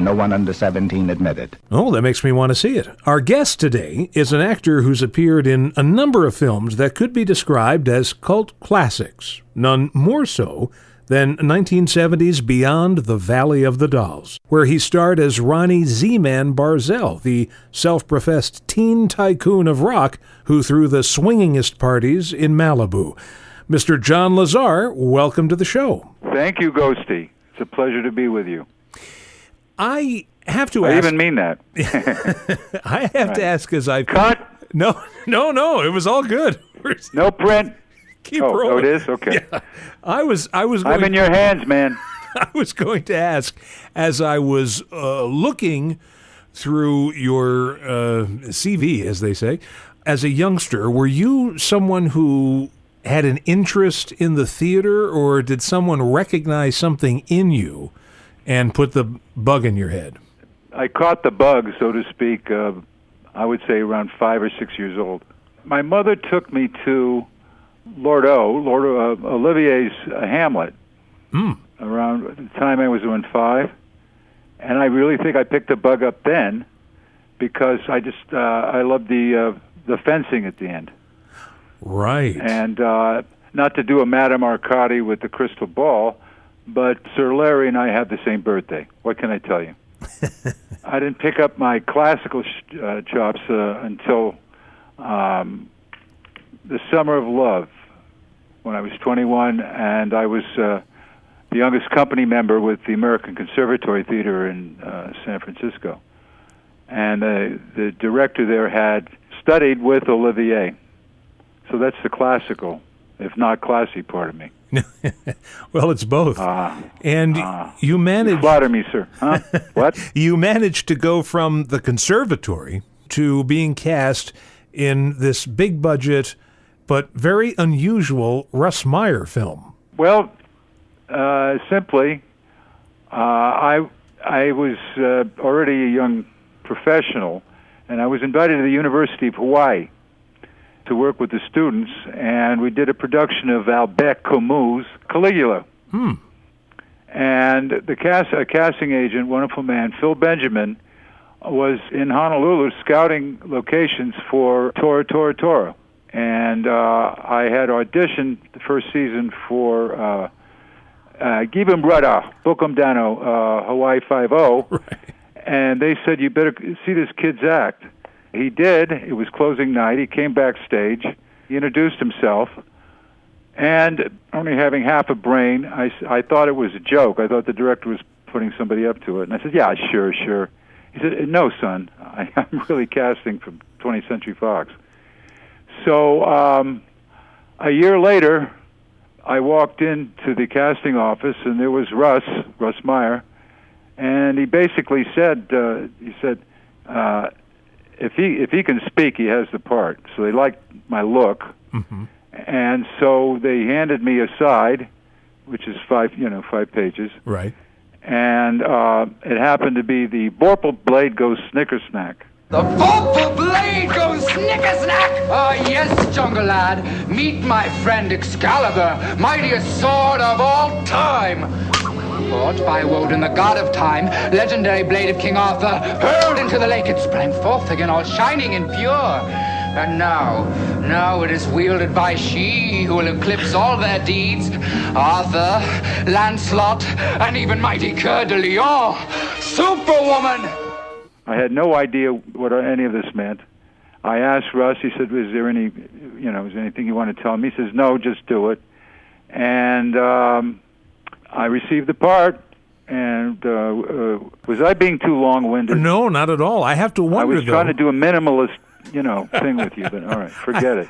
no one under 17 admitted. Oh, that makes me want to see it. Our guest today is an actor who's appeared in a number of films that could be described as cult classics, none more so than 1970's Beyond the Valley of the Dolls, where he starred as Ronnie Z-Man Barzell, the self-professed teen tycoon of rock who threw the swingingest parties in Malibu. Mr. John LaZar, welcome to the show. Thank you, Ghosty. It's a pleasure to be with you. I have to ask... I even mean that. I have to ask as I've... Cut! No, it was all good. No print. Keep rolling. Oh, it is? Okay. Yeah. I was I'm in your hands, man. I was going to ask, as I was looking through your CV, as they say, as a youngster, were you someone who had an interest in the theater, or did someone recognize something in you and put the bug in your head? I caught the bug, so to speak, I would say around 5 or 6 years old. My mother took me to Lord Olivier's Hamlet around the time I was around 5, and I really think I picked the bug up then because I loved the fencing at the end. Right. And not to do a Madame Arcadi with the crystal ball, but Sir Larry and I have the same birthday. What can I tell you? I didn't pick up my classical chops until the Summer of Love, when I was 21, and I was the youngest company member with the American Conservatory Theater in San Francisco. And the director there had studied with Olivier. So that's the classical, if not classy, part of me. Well, it's both. And you managed... You flatter me, sir. Huh? What? You managed to go from the conservatory to being cast in this big-budget but very unusual Russ Meyer film. Well, simply, I was already a young professional, and I was invited to the University of Hawaii to work with the students, and we did a production of Albert Camus' Caligula. And a casting agent, wonderful man, Phil Benjamin, was in Honolulu scouting locations for Tora Tora Tora. And I had auditioned the first season for Gibim Brada, Bukum Dano, Hawaii 5-0. Right. And they said, you better see this kid's act. He did. It was closing night. He came backstage. He introduced himself. And only having half a brain, I thought it was a joke. I thought the director was putting somebody up to it. And I said, yeah, sure. He said, no, son. I'm really casting from 20th Century Fox. So a year later, I walked into the casting office, and there was Russ Meyer. And he basically said, if he can speak, he has the part. So they liked my look, and so they handed me a side, which is 5 pages. Right. And it happened to be the Vorpal Blade Goes Snickersnack. The Vorpal Blade Goes Snickersnack! Ah, yes, jungle lad. Meet my friend Excalibur, mightiest sword of all time. Fought by Woden, the god of time, legendary blade of King Arthur, hurled into the lake, it sprang forth again, all shining and pure. And now it is wielded by she who will eclipse all their deeds, Arthur, Lancelot, and even mighty Coeur de Lion, Superwoman! I had no idea what any of this meant. I asked Russ, he said, is there anything you want to tell me? He says, no, just do it. And I received the part, and was I being too long-winded? No, not at all. I have to wonder, I was trying to do a minimalist, thing with you, but all right, forget it.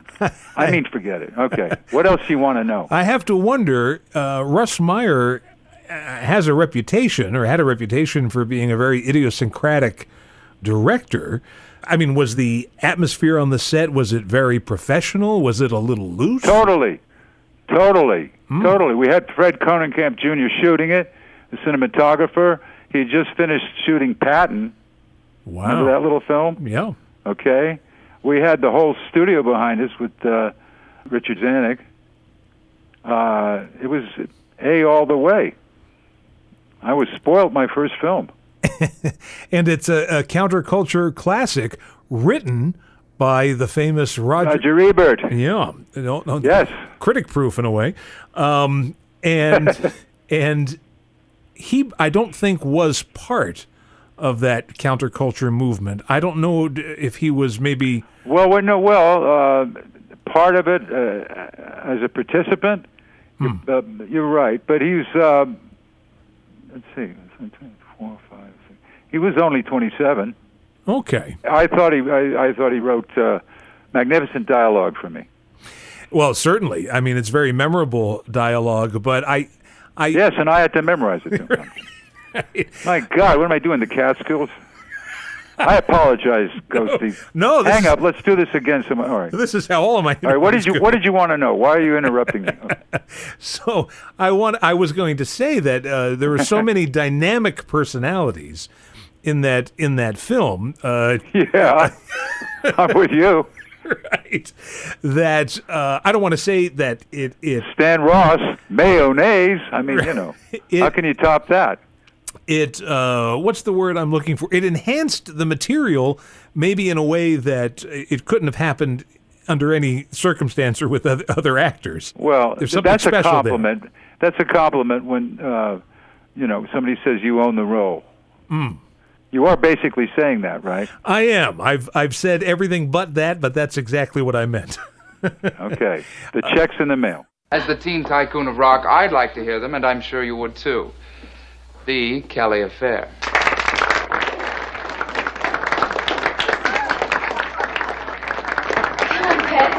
Forget it. Okay. What else do you want to know? I have to wonder, Russ Meyer has a reputation, or had a reputation, for being a very idiosyncratic director. I mean, was the atmosphere on the set, was it very professional? Was it a little loose? Totally. We had Fred Conenkamp Jr. shooting it, the cinematographer. He had just finished shooting Patton. Wow. Remember that little film? Yeah. Okay. We had the whole studio behind us with Richard Zanuck. It was A all the way. I was spoiled my first film. And it's a counterculture classic written by the famous Roger Ebert. Yeah. No, yes. Critic-proof in a way. And and he, I don't think, was part of that counterculture movement. I don't know if he was maybe... Well, part of it as a participant, you're right. But he's, let's see, 4, 5, 6. He was only 27. Okay. I thought he wrote magnificent dialogue for me. Well, certainly. I mean, it's very memorable dialogue, but I yes, and I had to memorize it. Right. My God, what am I doing? The Catskills? I apologize, Ghosty. No, hang up. Let's do this again. All right. This is how all of my. All right. What did you want to know? Why are you interrupting me? So I was going to say that there were so many dynamic personalities in that film. Yeah, I'm with you. Right. That I don't want to say that it Stan Ross, mayonnaise. I mean, how can you top that? It what's the word I'm looking for? It enhanced the material maybe in a way that it couldn't have happened under any circumstance or with other actors. Well, there's something that's a special compliment. there. That's a compliment when somebody says you own the role. You are basically saying that, right? I am. I've said everything but that, but that's exactly what I meant. Okay. The check's in the mail. As the teen tycoon of rock, I'd like to hear them, and I'm sure you would too. The Kelly Affair. Come on, Pet.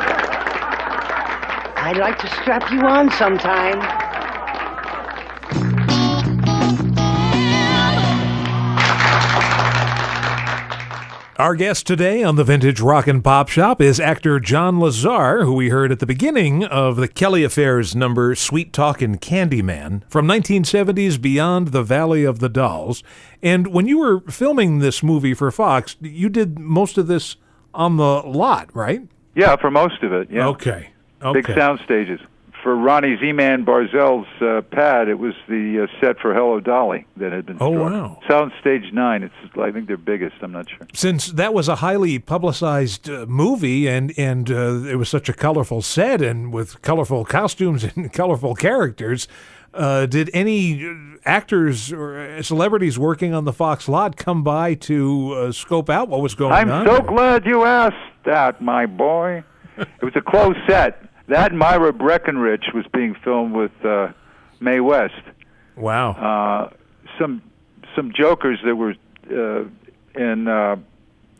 I'd like to strap you on sometime. Our guest today on the Vintage Rock and Pop Shop is actor John LaZar, who we heard at the beginning of the Kelly Affair's number Sweet Talkin' Candyman from 1970's Beyond the Valley of the Dolls. And when you were filming this movie for Fox, you did most of this on the lot, right? Yeah, for most of it, yeah. Okay. Big sound stages. For Ronnie Z-Man Barzell's pad, it was the set for Hello Dolly that had been struck. Oh, wow. Sound Stage 9, I think they're biggest, I'm not sure. Since that was a highly publicized movie and it was such a colorful set and with colorful costumes and colorful characters, did any actors or celebrities working on the Fox lot come by to scope out what was going on? I'm so glad you asked that, my boy. It was a closed set. That and Myra Breckenridge was being filmed with Mae West. Wow. Some jokers that were in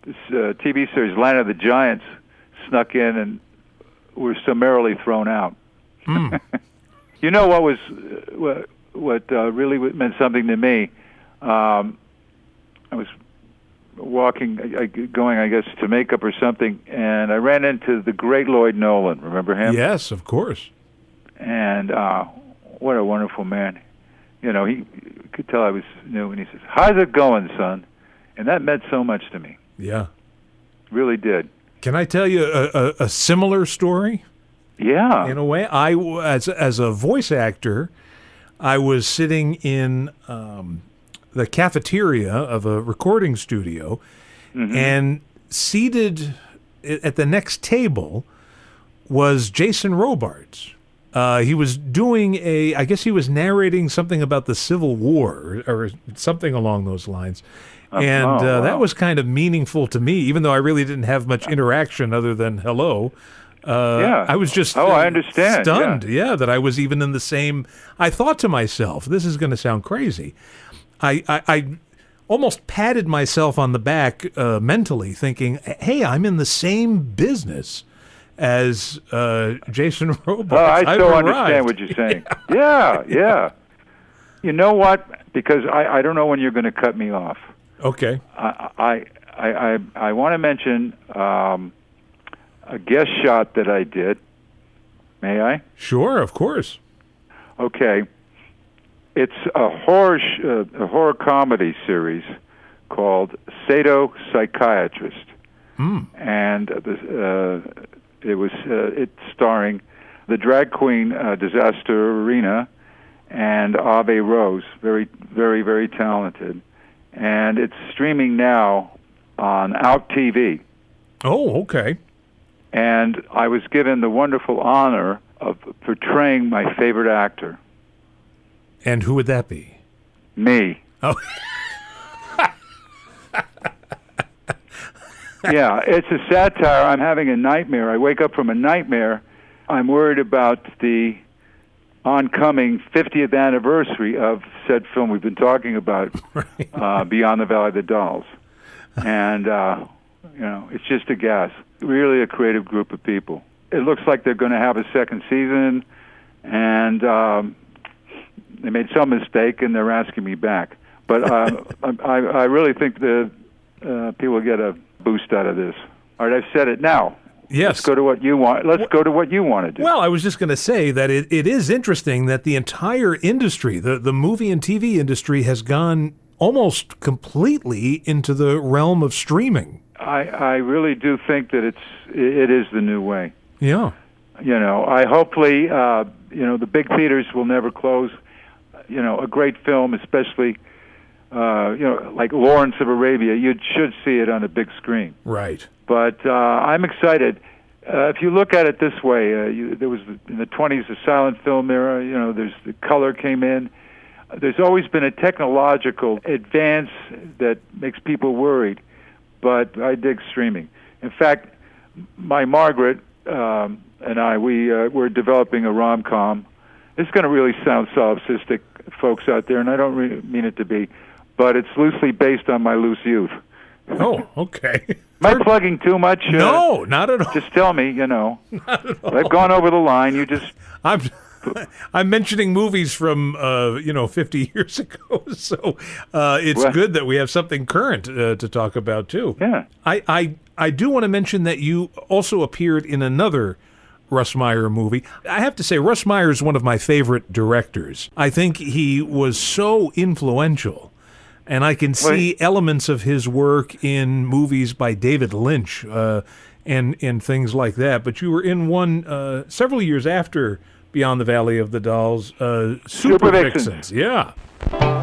this TV series Land of the Giants snuck in and were summarily thrown out. You know what really meant something to me? I was going, I guess, to makeup or something, and I ran into the great Lloyd Nolan. Remember him? Yes, of course. And what a wonderful man. He could tell I was new, and he says, "How's it going, son?" And that meant so much to me. Yeah. Really did. Can I tell you a similar story? Yeah. In a way, as a voice actor, I was sitting in the cafeteria of a recording studio, and seated at the next table was Jason Robards. He was doing I guess he was narrating something about the Civil War or something along those lines. And that was kind of meaningful to me, even though I really didn't have much interaction other than hello. Yeah. I was just I understand. stunned, that I was even in the same... I thought to myself, this is going to sound crazy. I almost patted myself on the back mentally, thinking, hey, I'm in the same business as Jason Robards. I still understand what you're saying. Yeah. You know what? Because I don't know when you're going to cut me off. Okay. I want to mention a guest shot that I did. May I? Sure, of course. Okay. It's a horror comedy series called Sado Psychiatrist, and it's starring the drag queen Disaster Arena and Ave Rose, very, very, very talented, and it's streaming now on Out TV. Oh, okay. And I was given the wonderful honor of portraying my favorite actor. And who would that be? Me. Oh. Yeah, it's a satire. I'm having a nightmare. I wake up from a nightmare. I'm worried about the oncoming 50th anniversary of said film we've been talking about, Right. Beyond the Valley of the Dolls. And, it's just a gas. Really a creative group of people. It looks like they're going to have a second season, and they made some mistake, and they're asking me back. But I really think the people will get a boost out of this. All right, I've said it now. Yes. Let's go to what you want. Let's go to what you want to do. Well, I was just going to say that it is interesting that the entire industry, the movie and TV industry, has gone almost completely into the realm of streaming. I really do think that it is the new way. Yeah. I hopefully, the big theaters will never close. A great film, especially, like Lawrence of Arabia, you should see it on a big screen. Right. But I'm excited. If you look at it this way, there was in the 1920s the silent film era. There's the color came in. There's always been a technological advance that makes people worried. But I dig streaming. In fact, my Margaret and I, we're developing a rom-com. It's going to really sound solipsistic, folks out there, and I don't really mean it to be, but it's loosely based on my loose youth. Oh, okay. Am I plugging too much? No, not at all. Just tell me, Not at all. I've gone over the line. You just... I'm mentioning movies from 50 years ago, so it's good that we have something current to talk about too. Yeah. I do want to mention that you also appeared in another Russ Meyer movie. I have to say, Russ Meyer is one of my favorite directors. I think he was so influential, and I can see elements of his work in movies by David Lynch and things like that. But you were in one several years after Beyond the Valley of the Dolls, Supervixens. Yeah.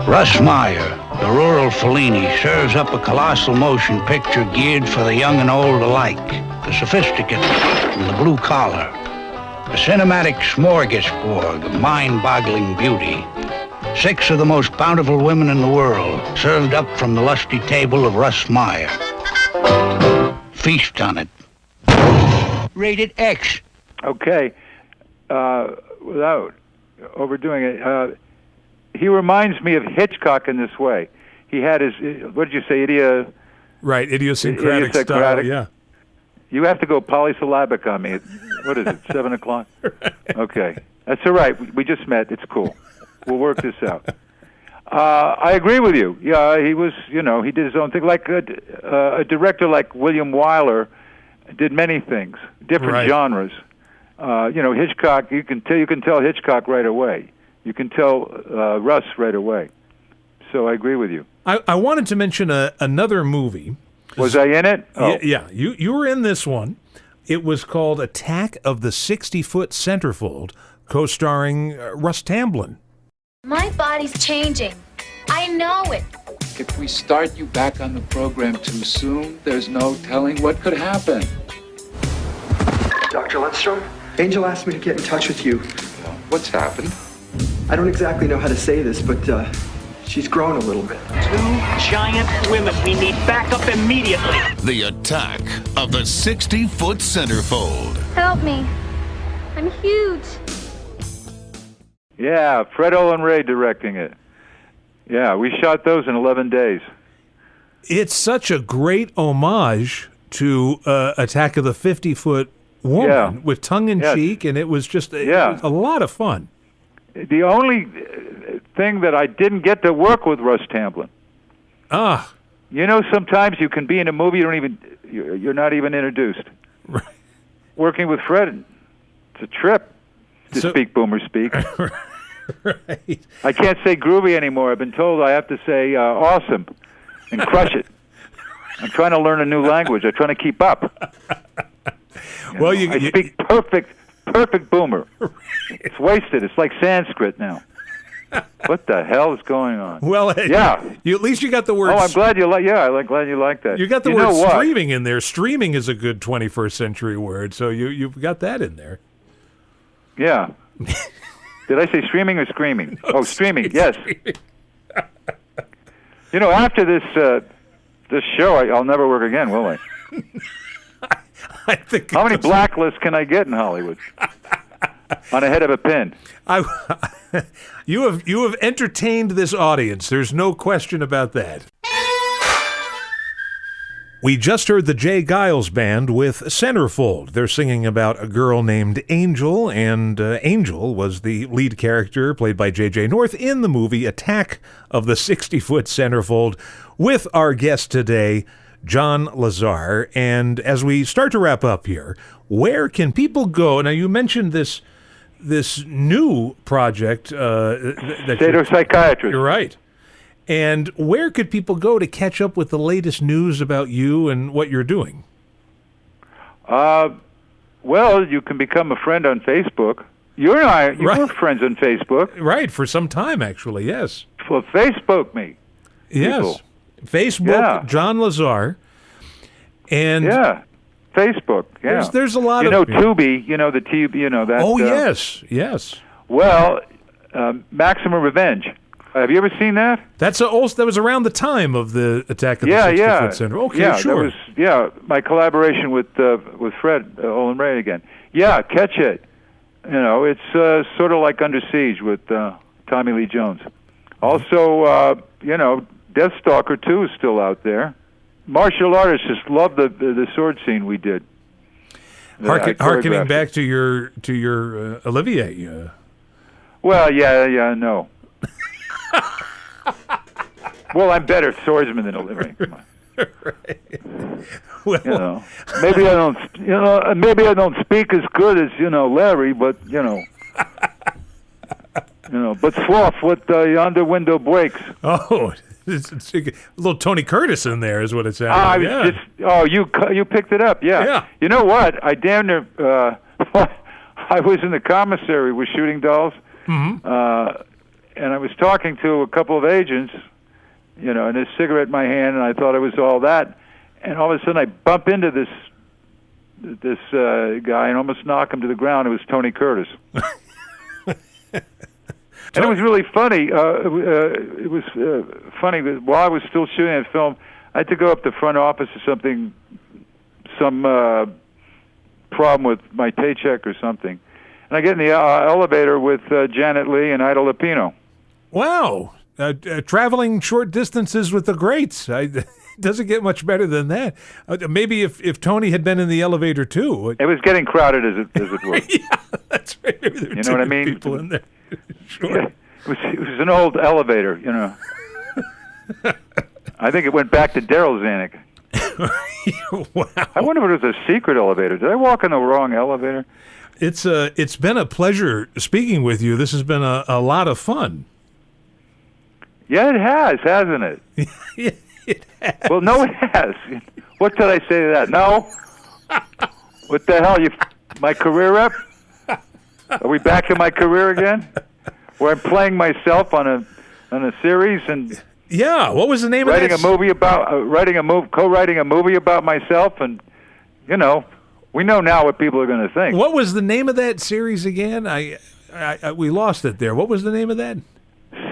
Russ Meyer, the rural Fellini, serves up a colossal motion picture geared for the young and old alike, the sophisticate and the blue collar. A cinematic smorgasbord of mind-boggling beauty. 6 of the most bountiful women in the world, served up from the lusty table of Russ Meyer. Feast on it. Rated X. Okay. Without overdoing it, he reminds me of Hitchcock in this way. He had his, what did you say, idiosyncratic style, yeah. You have to go polysyllabic on me. What is it, 7 o'clock? Right. Okay. That's all right. We just met. It's cool. We'll work this out. I agree with you. Yeah, he was, he did his own thing. Like a director like William Wyler did many things, different genres. Hitchcock, you can tell Hitchcock right away. You can tell Russ right away. So I agree with you. I wanted to mention another movie. Was I in it? Oh. Yeah, you were in this one. It was called Attack of the 60-Foot Centerfold, co-starring Russ Tamblyn. My body's changing. I know it. If we start you back on the program too soon, there's no telling what could happen. Dr. Lundstrom, Angel asked me to get in touch with you. What's happened? I don't exactly know how to say this, but she's grown a little bit. 2 giant women. We need backup immediately. The Attack of the 60-Foot Centerfold. Help me. I'm huge. Yeah, Fred Olin Ray directing it. Yeah, we shot those in 11 days. It's such a great homage to Attack of the 50-Foot Woman with tongue-in-cheek, and it was just it was a lot of fun. The only thing that I didn't get to work with Russ Tamblyn. Sometimes you can be in a movie you're not even introduced. Right. Working with Fred, it's a trip to speak boomer speak. Right. I can't say groovy anymore. I've been told I have to say awesome and crush it. I'm trying to learn a new language. I'm trying to keep up. I speak perfect boomer. It's wasted. It's like Sanskrit now. What the hell is going on? Well, yeah. At least you got the word. Oh, I'm glad you like. Yeah, glad you like that. You got the word streaming in there. Streaming is a good 21st century word, so you've got that in there. Yeah. Did I say streaming or screaming? No, streaming. Yes. After this show, I'll never work again, will I? I think. How many blacklists can I get in Hollywood? On a head of a pin. You have entertained this audience. There's no question about that. We just heard the Jay Giles Band with Centerfold. They're singing about a girl named Angel, and Angel was the lead character played by J.J. North in the movie Attack of the 60-Foot Centerfold, with our guest today, John LaZar. And as we start to wrap up here, where can people go? Now, you mentioned this new project. Sado Psychiatrist. You're right. And where could people go to catch up with the latest news about you and what you're doing? Well, you can become a friend on Facebook. You and I, were friends on Facebook. Right, for some time, actually, yes. Well, Facebook me. Yes. People. Facebook, John LaZar. And Facebook, yeah. There's a lot of... Tubi, the TV, that... Oh, yes. Well, Maximum Revenge. Have you ever seen that? That was around the time of the Attack of the 60-Foot Center. Okay, sure. That was, my collaboration with Fred Olin Ray again. Yeah, catch it. It's sort of like Under Siege with Tommy Lee Jones. Also, Deathstalker 2 is still out there. Martial artists just love the sword scene we did. Harkening back to your Olivier. Well, no. Well, I'm better swordsman than Olivier. Come on. Right. Well, maybe I don't speak as good as Larry, but but sloth what yonder window breaks. Oh. It's a little Tony Curtis in there is what it sounds like. You picked it up, yeah. You know what? I damn near, I was in the commissary with Shooting Dolls, and I was talking to a couple of agents, and a cigarette in my hand, and I thought it was all that, and all of a sudden I bump into this guy and almost knock him to the ground. It was Tony Curtis. And it was really funny. It was funny that while I was still shooting that film, I had to go up to the front office or something, some problem with my paycheck or something. And I get in the elevator with Janet Leigh and Ida Lupino. Wow. Traveling short distances with the greats. Doesn't get much better than that. Maybe if Tony had been in the elevator, too. It was getting crowded, as it were. Yeah, that's right. Maybe there were know what I mean? People in there. Sure. Yeah, it was an old elevator, I think it went back to Daryl Zanuck. Wow. I wonder if it was a secret elevator. Did I walk in the wrong elevator? It's been a pleasure speaking with you. This has been a lot of fun. Yeah, it has, hasn't it? Yeah, it has. Well, no, it has. What did I say to that? No? What the hell? My career rep? Are we back in my career again? Where I'm playing myself on a series and what was the name of that? Co-writing a movie about myself, and we know now what people are going to think. What was the name of that series again? We lost it there. What was the name of that?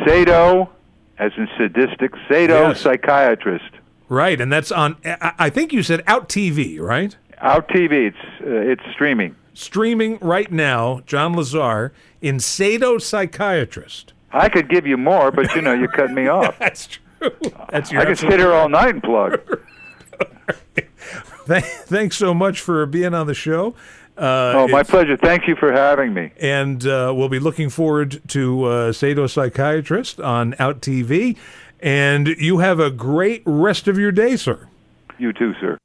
Sado, as in sadistic. Sado Psychiatrist. Right, and that's on. I think you said Out TV, right? Out TV. It's streaming. Streaming right now, John LaZar in Sado Psychiatrist. I could give you more, but you cut me off. That's true. I could sit here all night and plug. Thanks so much for being on the show. My pleasure. Thank you for having me. And we'll be looking forward to Sado Psychiatrist on Out TV. And you have a great rest of your day, sir. You too, sir.